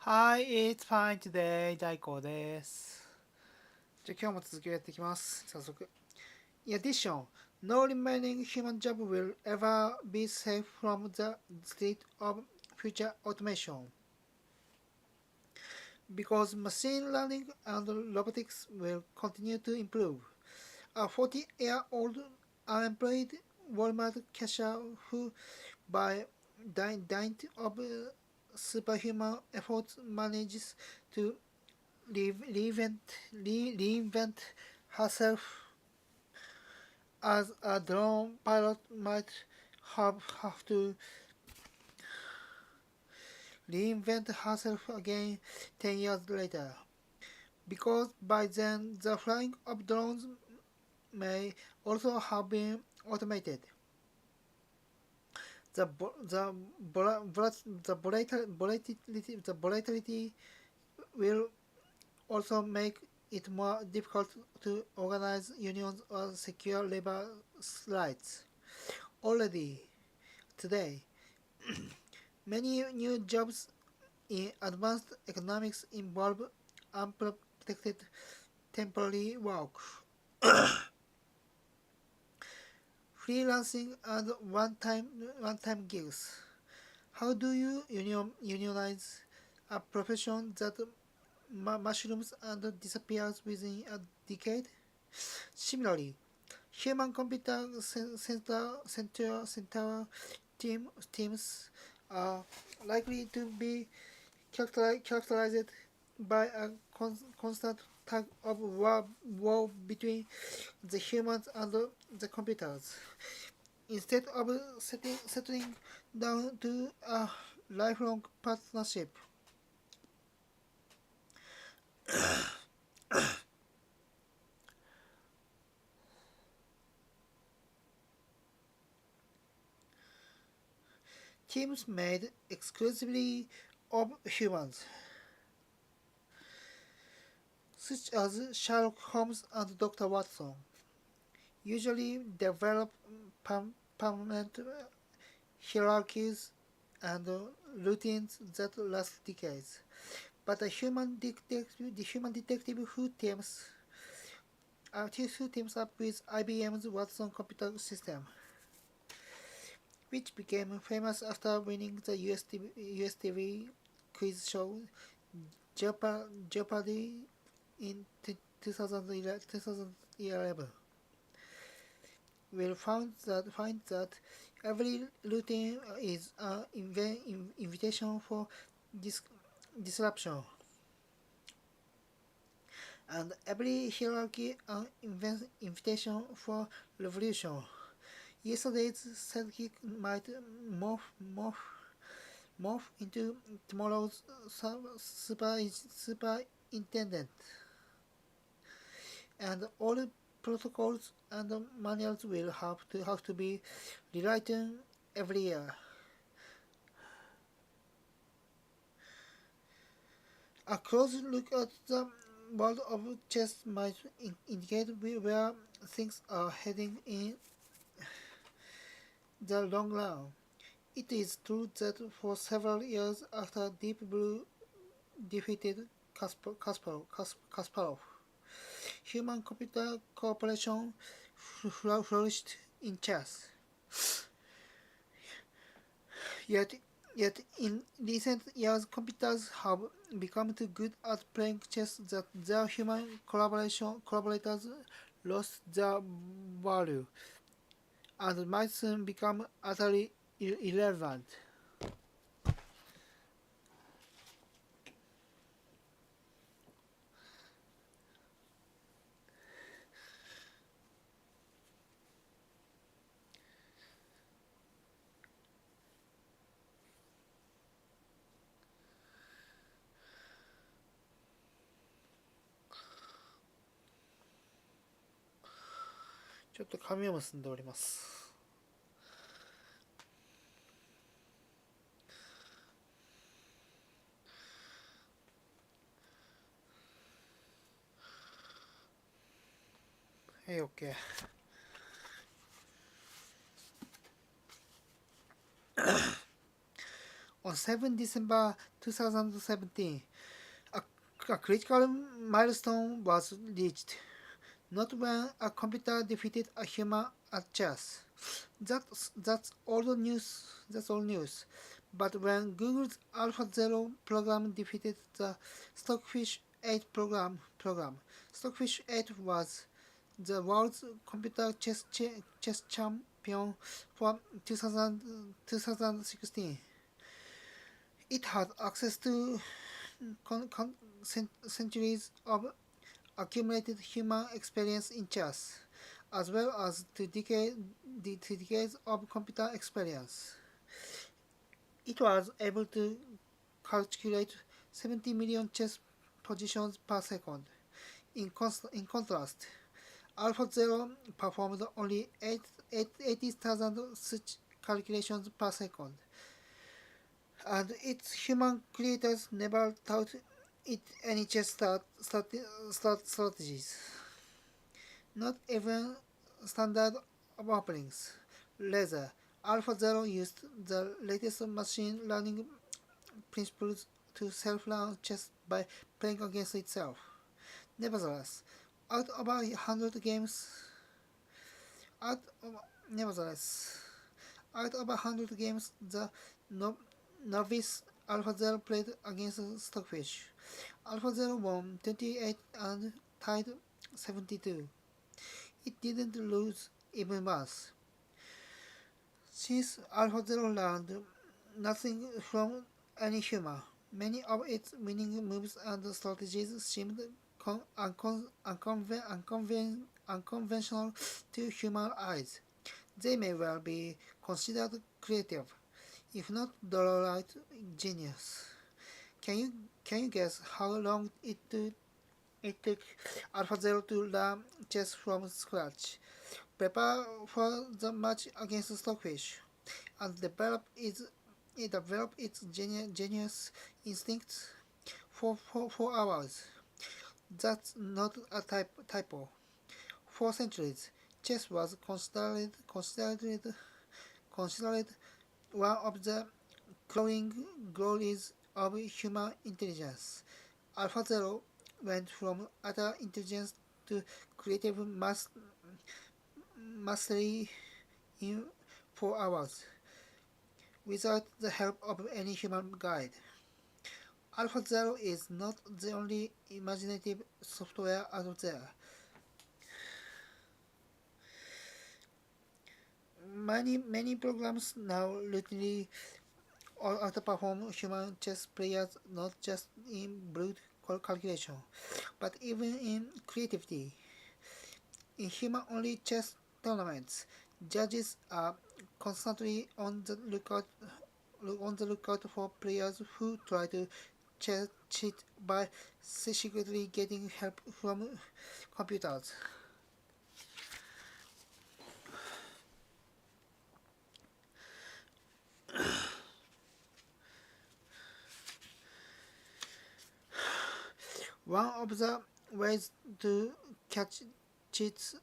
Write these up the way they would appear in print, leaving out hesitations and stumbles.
Hi, it's fine today. 大光です。じゃあ今日も続きをやっていきます。早速。In addition, no remaining human job will ever be safe from the threat of future automation. Because machine learning and robotics will continue to improve. A 40-year-old unemployed Walmart cashier who, by dint of superhuman efforts, manages to reinvent herself as a drone pilot might have to reinvent herself again 10 years later. Because by then the flying of drones may also have been automated. The volatility will also make it more difficult to organize unions or secure labor rights. Already today, many new jobs in advanced economics involve unprotected temporary work, freelancing, and one-time gigs. How do you unionize a profession that mushrooms and disappears within a decade? Similarly, human-computer center teams are likely to be characterized by a constant tug of war between the humans and the computers, instead of settling down to a lifelong partnership. Teams made exclusively of humans, such as Sherlock Holmes and Dr. Watson, usually develop permanent hierarchies and routines that last decades. But the human detective who teams up with IBM's Watson computer system, which became famous after winning the US TV quiz show Jeopardy in 2011, will find that every routine is an invitation for dis- disruption, and every hierarchy an invitation for revolution. Yesterday's sidekick might morph into tomorrow's superintendent, and all protocols and manuals will have to be rewritten every year. A close look at the world of chess might indicate where things are heading in the long run. It is true that for several years after Deep Blue defeated Kasparov, human-computer cooperation flourished in chess. Yet, yet in recent years, computers have become too good at playing chess that their human collaborators lost their value and might soon become utterly irrelevant. ちょっと髪を結んでおります。はい、OK。On 7 December 2017, a critical milestone was reached. Not when a computer defeated a human at chess. That's all news. That's all news. But when Google's AlphaZero program defeated the Stockfish 8 program, Stockfish 8 was the world's computer chess champion for 2016. It had access to centuries of accumulated human experience in chess, as well as to decades of computer experience. It was able to calculate 70 million chess positions per second. In contrast, AlphaZero performed only 80,000 such calculations per second, and its human creators never taught it any chess strategies. Not even standard openings. Rather, AlphaZero used the latest machine learning principles to self-learn chess by playing against itself. Nevertheless, out of 100 games, out of, nevertheless, out of 100 games, the novice AlphaZero played against Stockfish. AlphaZero won 28 and tied 72. It didn't lose even once. Since AlphaZero learned nothing from any human, many of its winning moves and strategies seemed unconventional to human eyes. They may well be considered creative, if not downright genius. Can you guess how long it took AlphaZero to learn chess from scratch, prepare for the match against Stockfish, and develop its genius instincts for 4 hours? That's not a typo. For centuries, chess was considered one of the crowning glories of human intelligence. AlphaZero went from utter intelligence to creative mastery in 4 hours, without the help of any human guide. AlphaZero is not the only imaginative software out there. Many programs now routinely outperform human chess players not just in brute calculation, but even in creativity. In human-only chess tournaments, judges are constantly on the lookout for players who try to cheat by secretly getting help from computers. One of the ways to catch cheats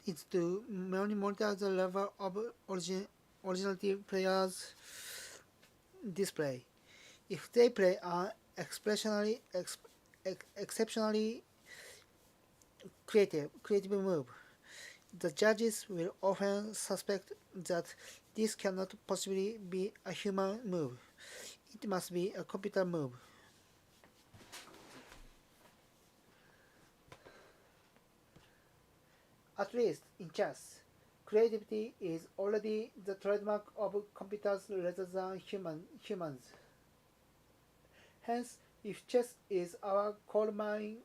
is to monitor the level of originality players display. If they play an exceptionally creative move, the judges will often suspect that this cannot possibly be a human move. It must be a computer move. At least in chess, creativity is already the trademark of computers rather than humans. Hence, if chess is our coal mining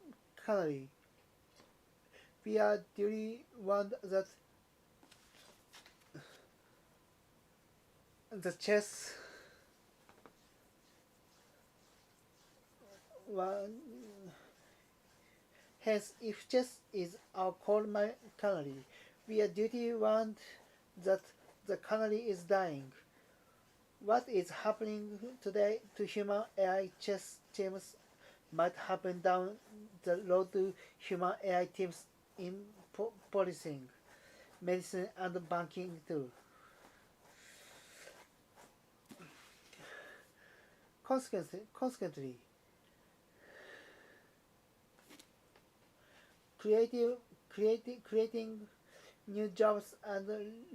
cannery, we are duly warned that the chess Hence, if chess is our coal mine cannery, we are duty warned that the cannery is dying. What is happening today to human AI chess teams might happen down the road to human AI teams in policing, medicine, and banking too. Consequently, creating new jobs and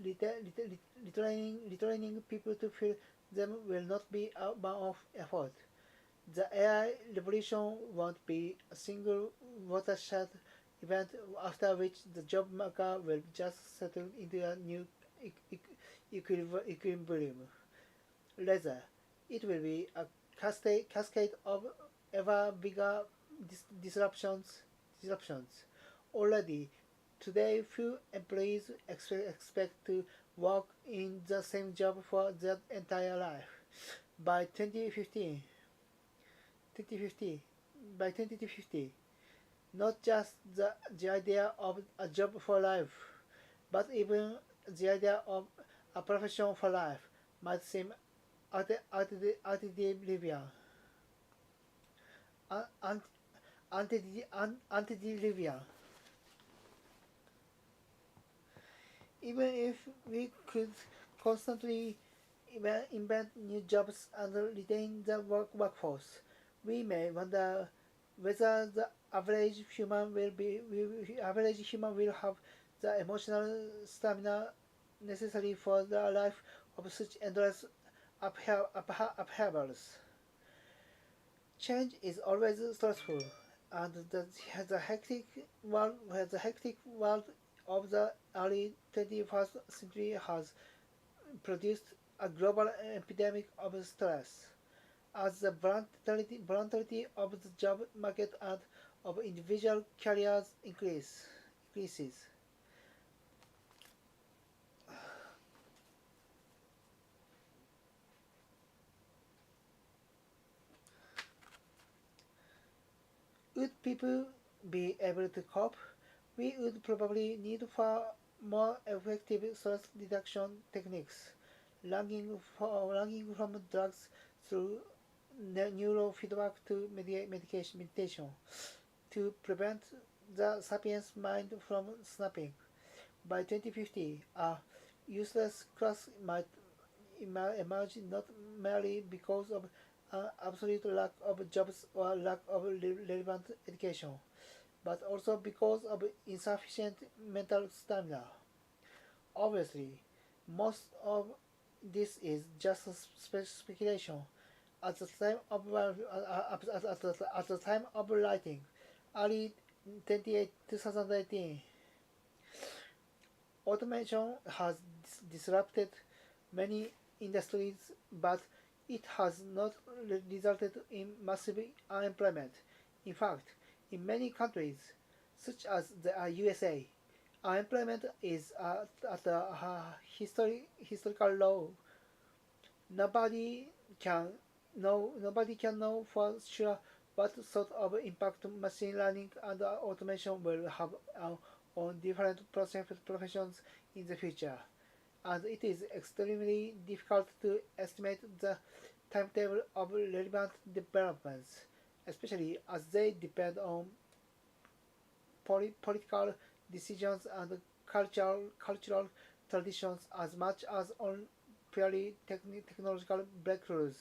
retraining people to fill them will not be a amount of effort. The AI revolution won't be a single watershed event after which the job market will just settle into a new equilibrium. Rather, it will be a cascade of ever bigger disruptions. Already, today, few employees expect to work in the same job for their entire life. By 2050, by 2050, not just the idea of a job for life, but even the idea of a profession for life might seem antediluvian. Antediluvian. Even if we could constantly invent new jobs and retain the workforce, we may wonder whether the average human will have the emotional stamina necessary for the life of such endless upheavals. Change is always stressful, and the hectic world of the early 21st century has produced a global epidemic of stress. As the volatility of the job market and of individual careers increases. Would people be able to cope? We would probably need far more effective stress reduction techniques, ranging from drugs through neurofeedback to meditation, to prevent the sapiens mind from snapping. By 2050, a useless class might emerge not merely because of an absolute lack of jobs or lack of relevant education, but also because of insufficient mental stamina. Obviously, most of this is just speculation. At the time of at the time of writing, early 2018, automation has disrupted many industries, but it has not resulted in massive unemployment. In fact, in many countries, such as the USA, unemployment is at a historical low. Nobody can nobody can know for sure what sort of impact machine learning and automation will have on different professions in the future, and it is extremely difficult to estimate the timetable of relevant developments, especially as they depend on political decisions and cultural traditions as much as on purely technological breakthroughs.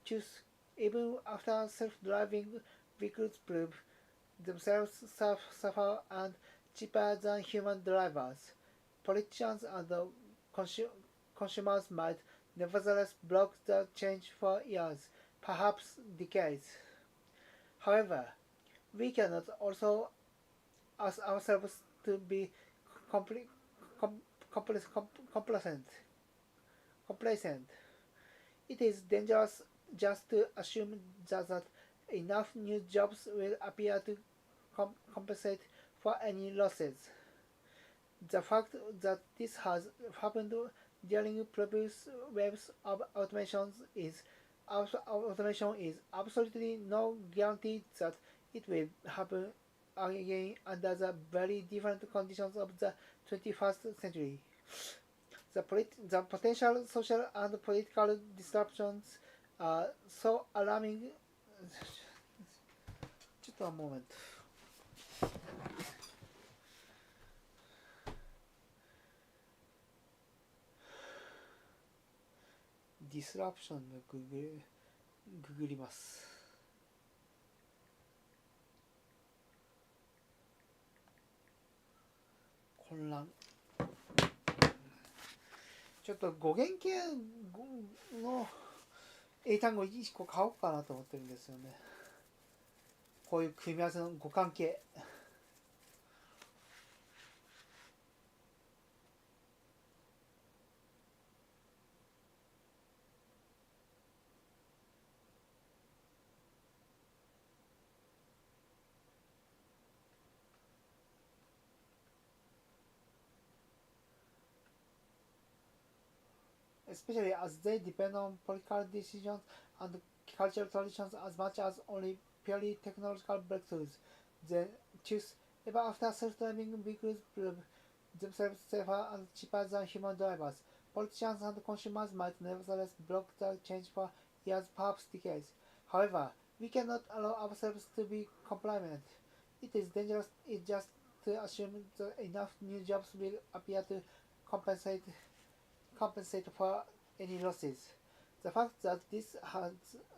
Choose even after self-driving vehicles prove themselves safer and cheaper than human drivers. Politicians and consumers might nevertheless block the change for years, perhaps decades. However, we cannot also ask ourselves to be compl- com- complacent. complacent. It is dangerous just to assume that enough new jobs will appear to compensate for any losses. The fact that this has happened during previous waves of automation is absolutely no guarantee that it will happen again under the very different conditions of the 21st century. The potential social and political disruptions are so alarming. Just a moment. Disruption ググります。混乱。ちょっと語源系の英単語1個買おうかなと思ってるんですよね。こういう組み合わせの語感系。Especially as they depend on political decisions and cultural traditions as much as only purely technological breakthroughs. They choose ever after self-driving vehicles prove themselves safer and cheaper than human drivers. Politicians and consumers might nevertheless block the change for years, perhaps decades. However, we cannot allow ourselves to be compliant. It is dangerous just to assume that enough new jobs will appear to compensate for any losses. The fact that this has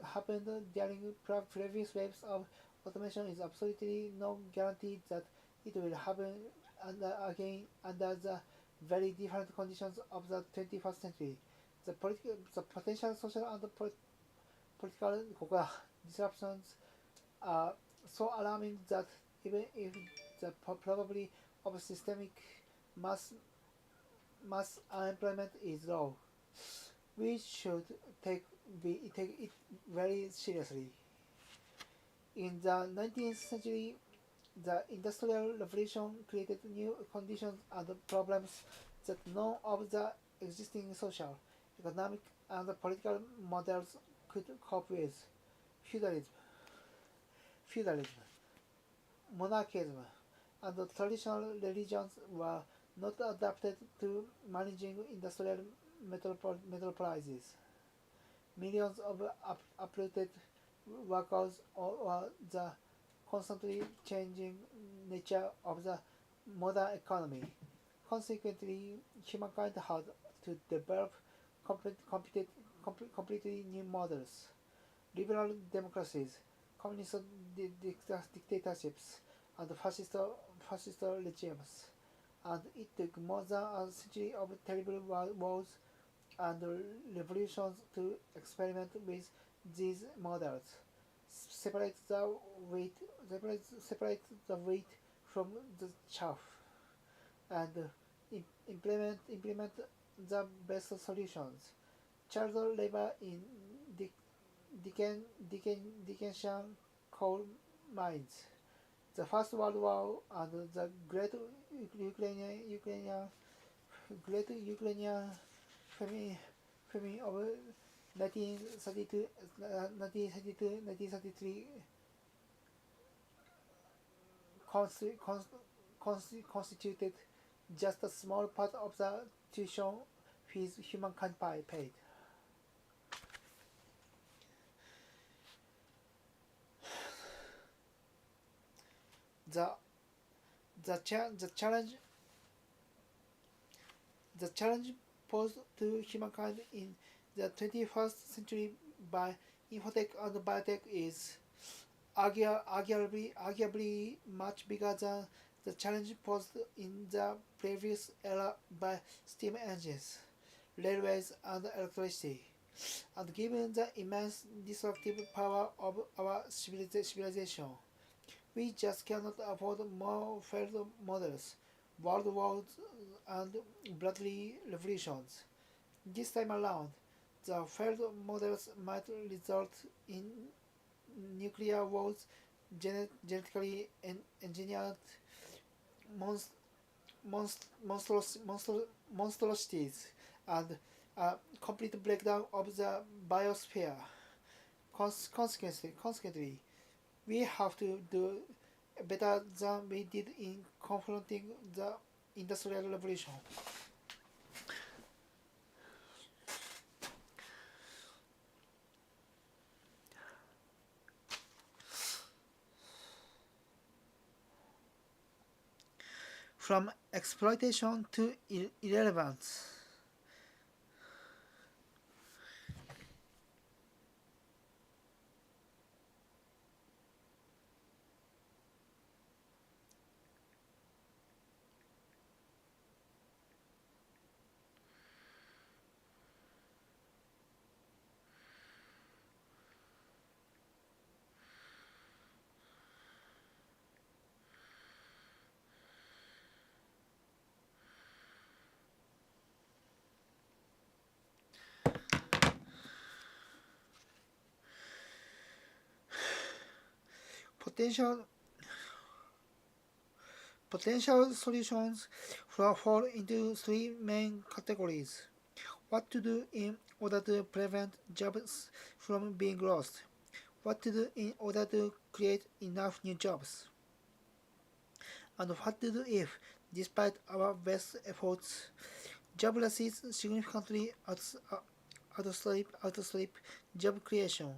happened during previous waves of automation is absolutely no guarantee that it will happen again under the very different conditions of the 21st century. The potential social and political disruptions are so alarming that even if the probability of systemic mass mass unemployment is low, we should take it very seriously. In the 19th century, the Industrial Revolution created new conditions and problems that none of the existing social, economic, and political models could cope with. Feudalism, feudalism, monarchism, and traditional religions were not adapted to managing industrial metropolises. Millions of uprooted workers or the constantly changing nature of the modern economy. Consequently, humankind had to develop completely new models. Liberal democracies, communist dictatorships, and fascist regimes. And it took more than a century of terrible wars and revolutions to experiment with these models. Separate the wheat, separate the wheat from the chaff, and implement the best solutions. Child labor in Dickensian coal mines, the First World War, and the Great Ukrainian famine of 1932, 1933 constituted just a small part of the tuition fees humankind paid. The challenge posed to humankind in the 21st century by infotech and biotech is arguably much bigger than the challenge posed in the previous era by steam engines, railways, and electricity. And given the immense disruptive power of our civilization, we just cannot afford more failed models, world wars, and bloody revolutions. This time around, the failed models might result in nuclear wars, genetically engineered monstrosities, and a complete breakdown of the biosphere. Consequently, we have to do better than we did in confronting the Industrial Revolution. From exploitation to irrelevance. Potential Potential solutions fall into three main categories. What to do in order to prevent jobs from being lost. What to do in order to create enough new jobs. And what to do if, despite our best efforts, job losses significantly outstrip job creation.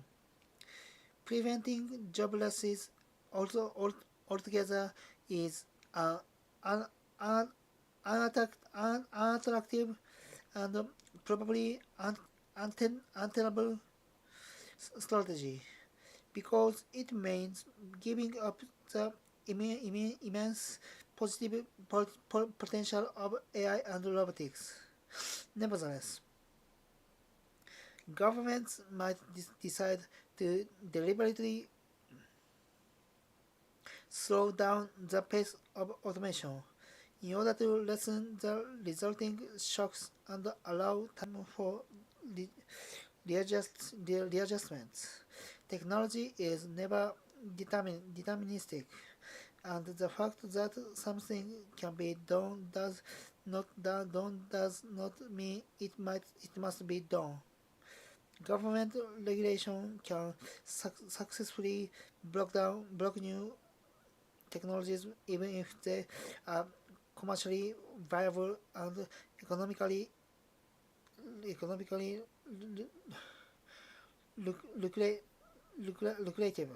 Preventing job losses altogether is an unattractive and probably untenable strategy because it means giving up the immense positive potential of AI and robotics. Nevertheless, governments might decide to deliberately slow down the pace of automation in order to lessen the resulting shocks and allow time for readjustments. Technology is never deterministic, and the fact that something can be done does not mean it must be done. Government regulation can successfully block new technologies even if they are commercially viable and economically lucrative.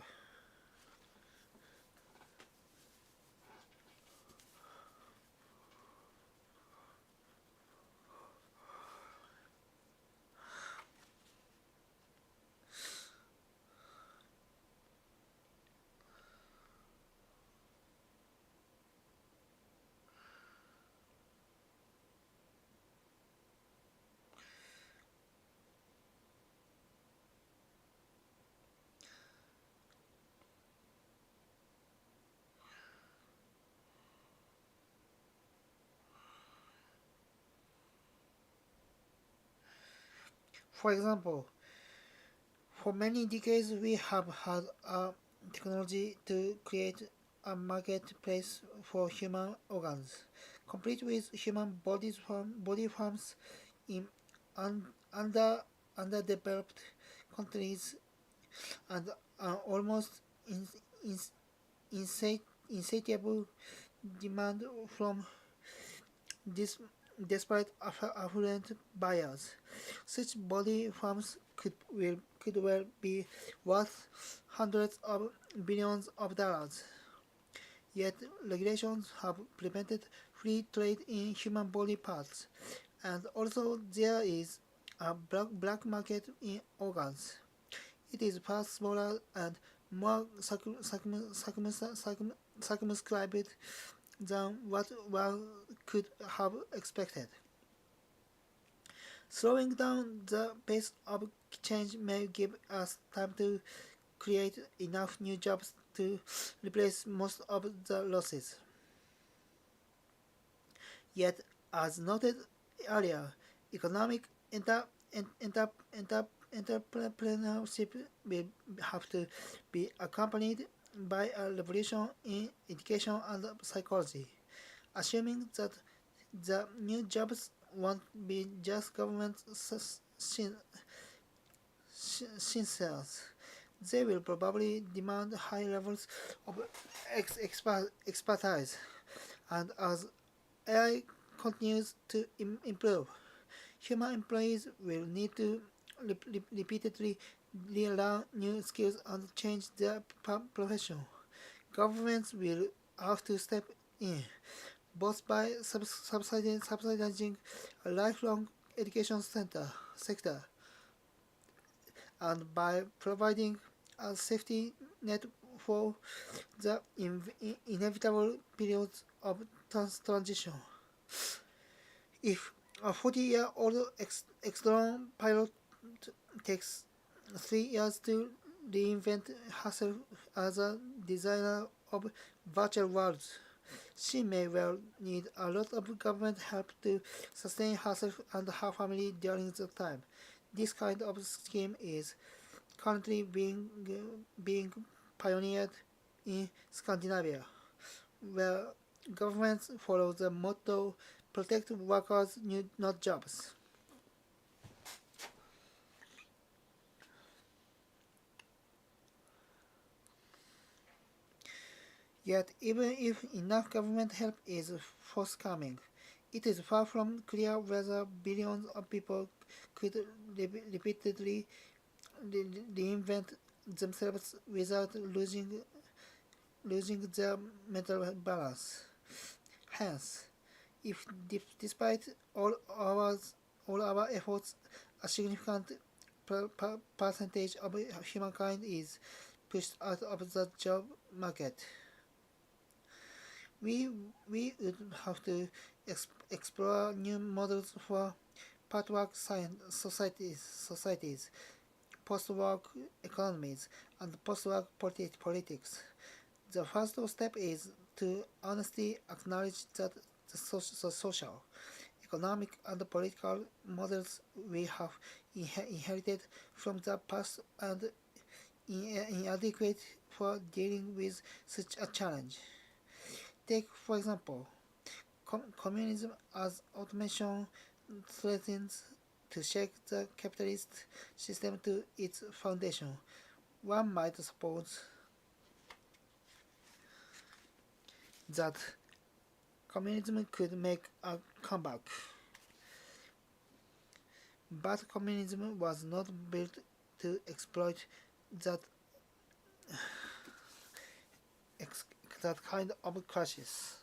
For example, for many decades we have had a technology to create a marketplace for human organs, complete with human body farms in un, under underdeveloped countries and an almost in, insatiable demand from this despite affluent buyers. Such body farms could well be worth hundreds of billions of dollars. Yet regulations have prevented free trade in human body parts, and also there is a black market in organs. It is far smaller and more circumscribed than what one could have expected. Slowing down the pace of change may give us time to create enough new jobs to replace most of the losses. Yet, as noted earlier, economic entrepreneurship will have to be accompanied by a revolution in education and psychology, assuming that the new jobs won't be just government sincers. They will probably demand high levels of expertise, and as AI continues to improve, human employees will need to repeatedly learn new skills and change their profession. Governments will have to step in, both by subsidizing a lifelong education sector and by providing a safety net for the inevitable periods of transition. If a 40-year-old ex-drone pilot takes 3 years to reinvent herself as a designer of virtual worlds, she may well need a lot of government help to sustain herself and her family during that time. This kind of scheme is currently being pioneered in Scandinavia, where governments follow the motto protect workers, not jobs. Yet, even if enough government help is forthcoming, it is far from clear whether billions of people could repeatedly reinvent themselves without losing their mental balance. Hence, if despite all our efforts, a significant percentage of humankind is pushed out of the job market, we would have to explore new models for part-work societies, post-work economies, and post-work politics. The first step is to honestly acknowledge that the social, economic, and political models we have inherited from the past are inadequate for dealing with such a challenge. Take, for example, communism as automation threatens to shake the capitalist system to its foundation. One might suppose that communism could make a comeback, but communism was not built to exploit that that kind of crisis.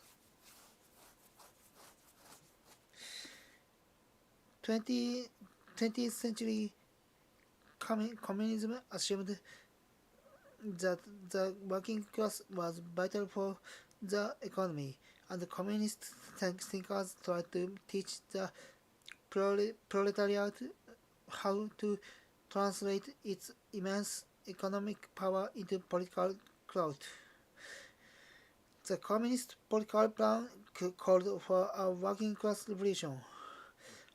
20th century communism assumed that the working class was vital for the economy, and the communist thinkers tried to teach the proletariat how to translate its immense economic power into political clout. The communist political plan called for a working class revolution.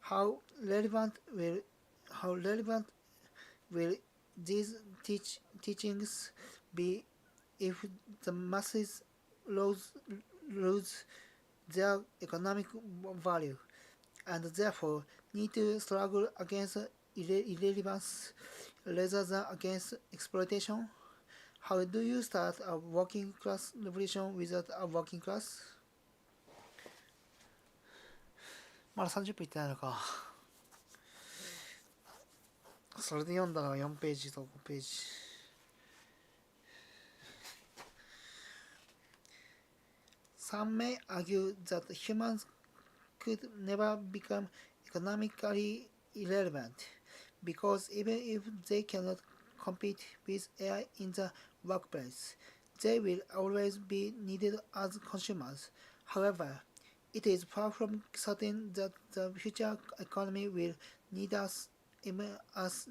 How relevant will these teachings be if the masses lose their economic value and therefore need to struggle against irrelevance rather than against exploitation? How do you start a working class revolution without a working class? まだ30分いってないのか。それで読んだのが4ページと5ページ。Some may argue that humans could never become economically irrelevant because even if they cannot compete with AI in the workplace, they will always be needed as consumers. However, it is far from certain that the future economy will need us even as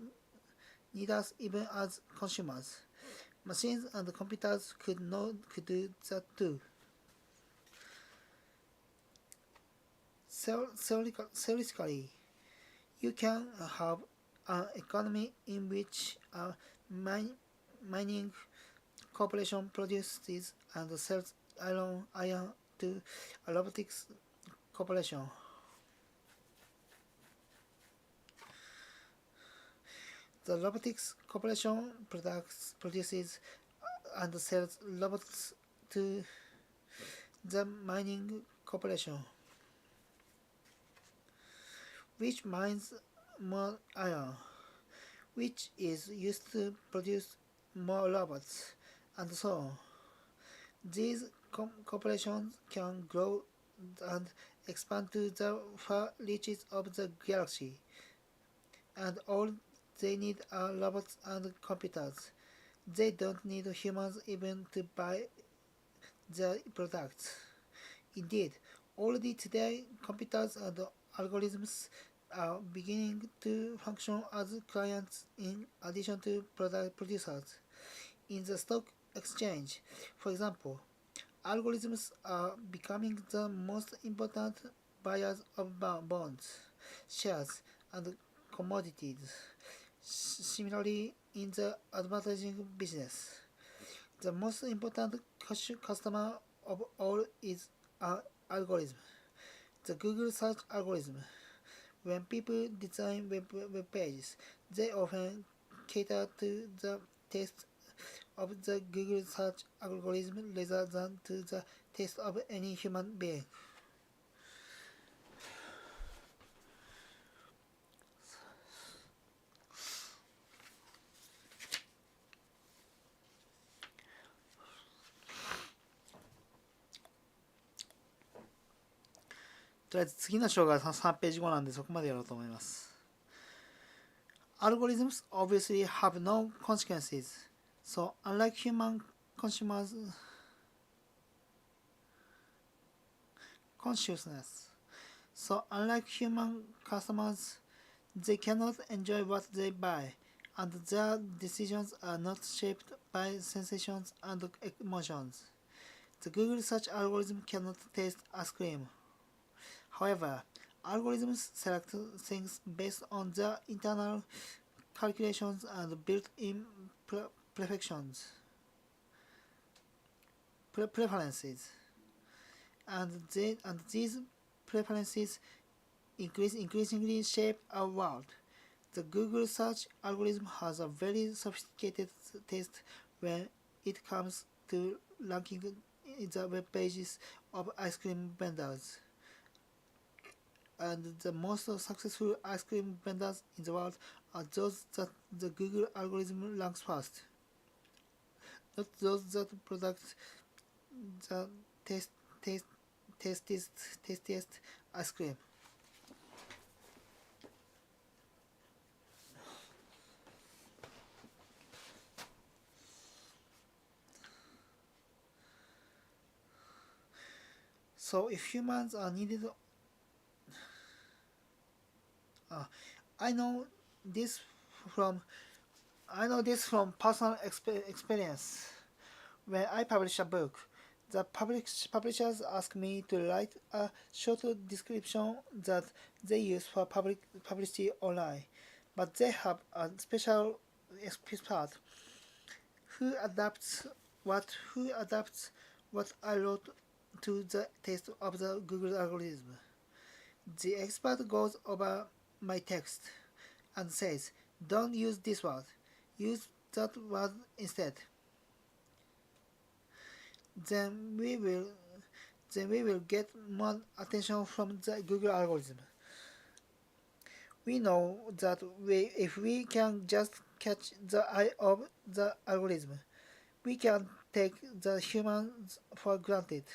consumers. Machines and computers could do that too. Theoretically, you can have an economy in which a mining corporation produces and sells iron to a robotics corporation. The robotics corporation produces and sells robots to the mining corporation, which mines more iron, which is used to produce more robots, and so on. These corporations can grow and expand to the far reaches of the galaxy, and all they need are robots and computers. They don't need humans even to buy their products. Indeed, already today, computers and algorithms are beginning to function as clients in addition to product producers. In the stock exchange, for example, algorithms are becoming the most important buyers of bonds, shares, and commodities. Similarly, in the advertising business, The most important customer of all is an algorithm, the Google search algorithm. When people design web pages, they often cater to the taste of the Google search algorithm rather than to the taste of any human being.とりあえず次の章が3ページ後なんでそこまでやろうと思います。Algorithms obviously have no consequences, so unlike human consumers consciousness, so unlike human customers, they cannot enjoy what they buy, and their decisions are not shaped by sensations and emotions. The Google search algorithm cannot taste ice cream. However, algorithms select things based on their internal calculations and built-in preferences, and these preferences increasingly shape our world. The Google search algorithm has a very sophisticated taste when it comes to ranking the web pages of ice cream vendors. And the most successful ice cream vendors in the world are those that the Google algorithm ranks first, not those that produce the tastiest ice cream. So if humans are needed, I know this from personal experience. When I publish a book, the publishers ask me to write a short description that they use for publicity online, but they have a special expert who adapts what I wrote to the taste of the Google algorithm. The expert goes over my text and says, "Don't use this word. Use that word instead." Then we will get more attention from the Google algorithm. We know that if we can just catch the eye of the algorithm, we can take the humans for granted.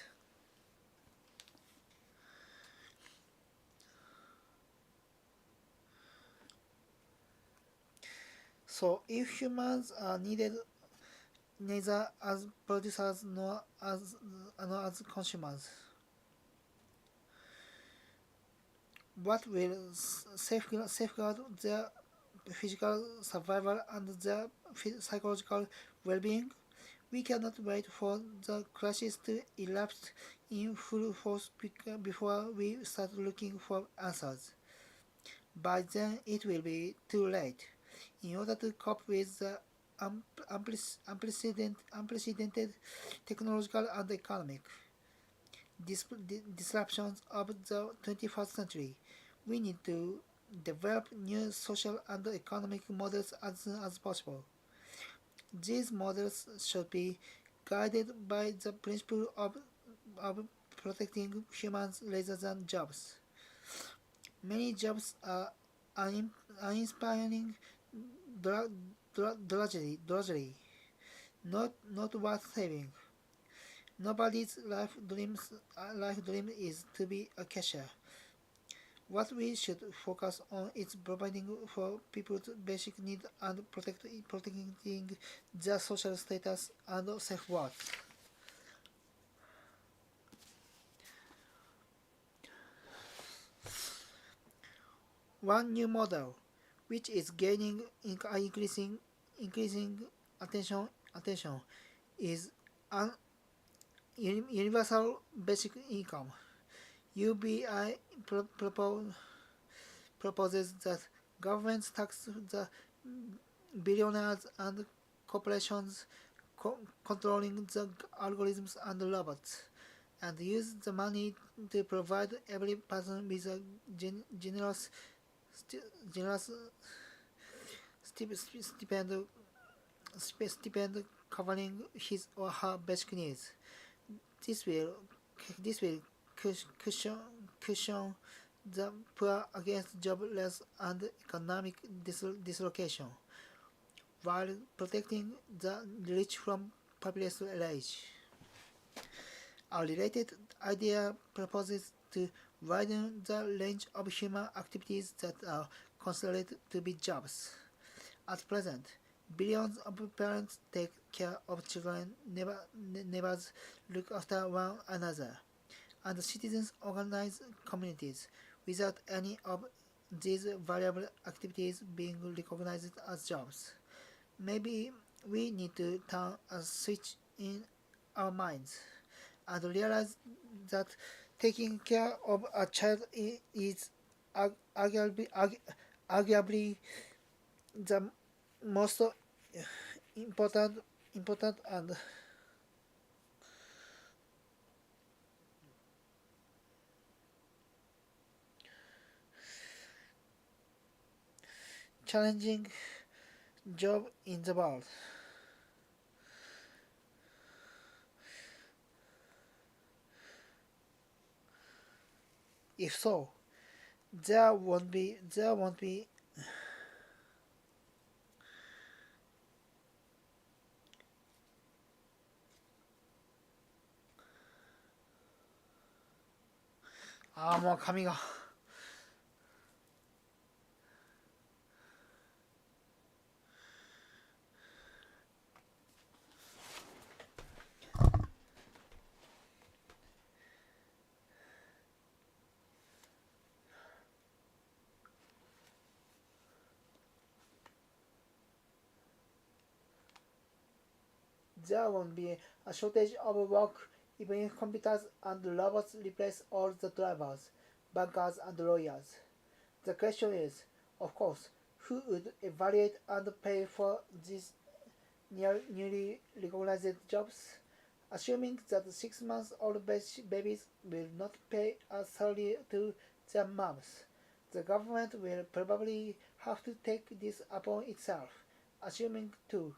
So if humans are needed neither as producers nor as consumers, what will safeguard their physical survival and their psychological well-being? We cannot wait for the crisis to erupt in full force before we start looking for answers. By then, it will be too late. In order to cope with the unprecedented technological and economic disruptions of the 21st century, we need to develop new social and economic models as soon as possible. These models should be guided by the principle of protecting humans rather than jobs. Many jobs are uninspiring drudgery, not worth saving. Nobody's life dream is to be a cashier. What we should focus on is providing for people's basic needs and protecting their social status and self-worth. One new model, which is gaining increasing attention, is an universal basic income. UBI proposes that governments tax the billionaires and corporations controlling the algorithms and robots, and use the money to provide every person with a generous generous stipend covering his or her basic needs. This will this will cushion the poor against jobless and economic dislocation, while protecting the rich from populist rage. A related idea proposes to widen the range of human activities that are considered to be jobs. At present, billions of parents take care of children, neighbors look after one another, and citizens organize communities without any of these variable activities being recognized as jobs. Maybe we need to turn a switch in our minds and realize that taking care of a child is arguably the most important and challenging job in the world. If so, there won't beもう髪がThere won't be a shortage of work even if computers and robots replace all the drivers, bankers and lawyers. The question is, of course, who would evaluate and pay for these newly recognized jobs? Assuming that 6-month-old babies will not pay a salary to their moms, the government will probably have to take this upon itself, assuming too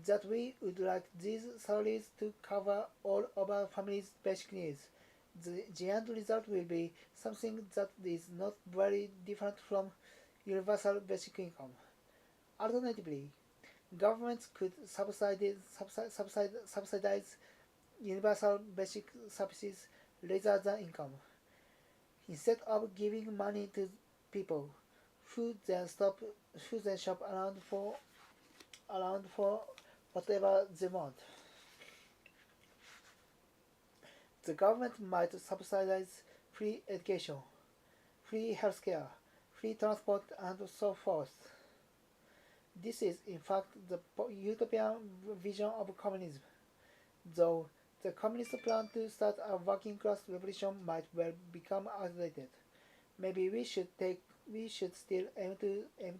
that we would like these salaries to cover all of our family's basic needs. The end result will be something that is not very different from universal basic income. Alternatively, governments could subsidize universal basic services rather than income. Instead of giving money to people who then shop around for whatever they want. The government might subsidize free education, free healthcare, free transport, and so forth. This is, in fact, the utopian vision of communism, though the communist plan to start a working class revolution might well become outdated. Maybe we should still aim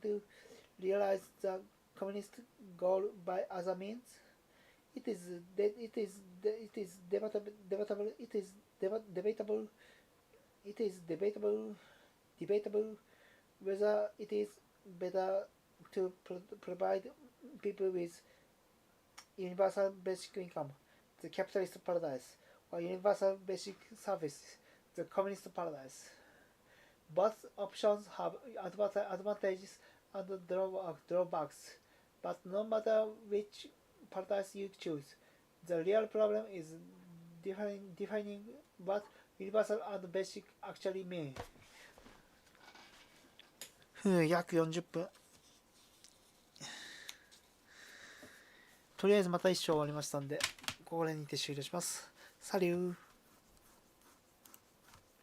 to realize the communist goal by other means. It is debatable whether it is better to provide people with universal basic income, the capitalist paradise, or universal basic services, the communist paradise. Both options have advantages and drawbacks, but no matter which paradise you choose, the real problem is defining what universal and basic actually mean. 約40分。とりあえずまた一章終わりましたんで、これにて終了します。サリュー。